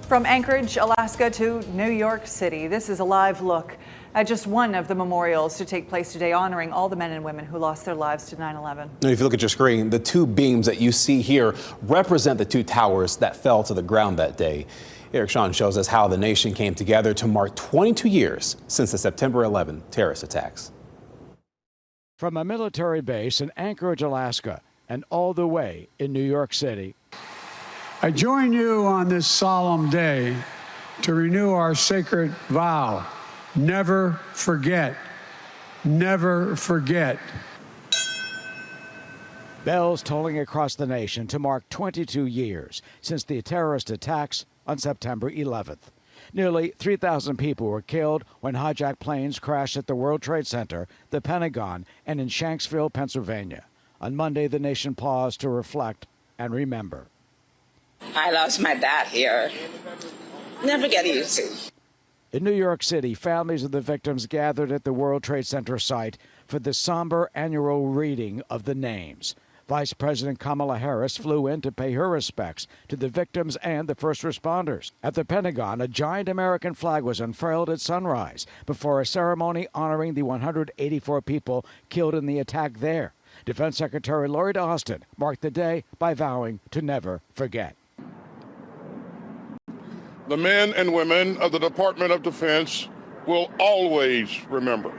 From Anchorage, Alaska to New York City, this is a live look at just one of the memorials to take place today, honoring all the men and women who lost their lives to 9/11. If you look at your screen, the two beams that you see here represent the two towers that fell to the ground that day. Eric Sean shows us how the nation came together to mark 22 years since the September 11 terrorist attacks. From a military base in Anchorage, Alaska, and all the way in New York City, I join you on this solemn day to renew our sacred vow. Never forget. Never forget. Bells tolling across the nation to mark 22 years since the terrorist attacks on September 11th. Nearly 3,000 people were killed when hijacked planes crashed at the World Trade Center, the Pentagon, and in Shanksville, Pennsylvania. On Monday, the nation paused to reflect and remember. I lost my dad here. Never get used to. In New York City, families of the victims gathered at the World Trade Center site for the somber annual reading of the names. Vice President Kamala Harris flew in to pay her respects to the victims and the first responders. At the Pentagon, a giant American flag was unfurled at sunrise before a ceremony honoring the 184 people killed in the attack there. Defense Secretary Lloyd Austin marked the day by vowing to never forget. The men and women of the Department of Defense will always remember.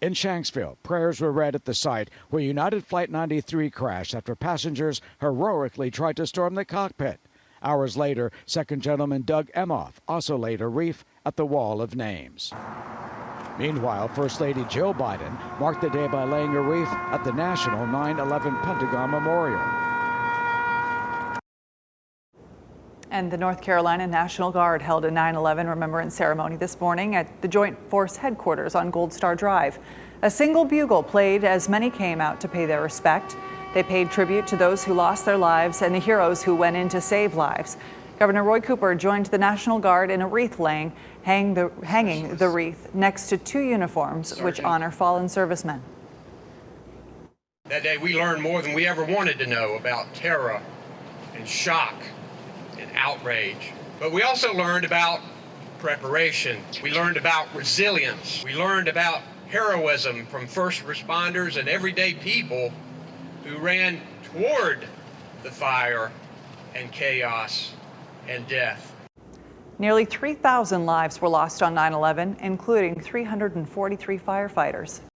In Shanksville, prayers were read at the site where United Flight 93 crashed after passengers heroically tried to storm the cockpit. Hours later, Second Gentleman Doug Emhoff also laid a wreath at the Wall of Names. Meanwhile, First Lady Jill Biden marked the day by laying a wreath at the National 9/11 Pentagon Memorial. And the North Carolina National Guard held a 9/11 remembrance ceremony this morning at the Joint Force headquarters on Gold Star Drive. A single bugle played as many came out to pay their respect. They paid tribute to those who lost their lives and the heroes who went in to save lives. Governor Roy Cooper joined the National Guard in a wreath laying, hanging the wreath next to two uniforms which honor fallen servicemen. That day we learned more than we ever wanted to know about terror and shock and outrage. But we also learned about preparation. We learned about resilience. We learned about heroism from first responders and everyday people who ran toward the fire and chaos and death. Nearly 3,000 lives were lost on 9/11, including 343 firefighters.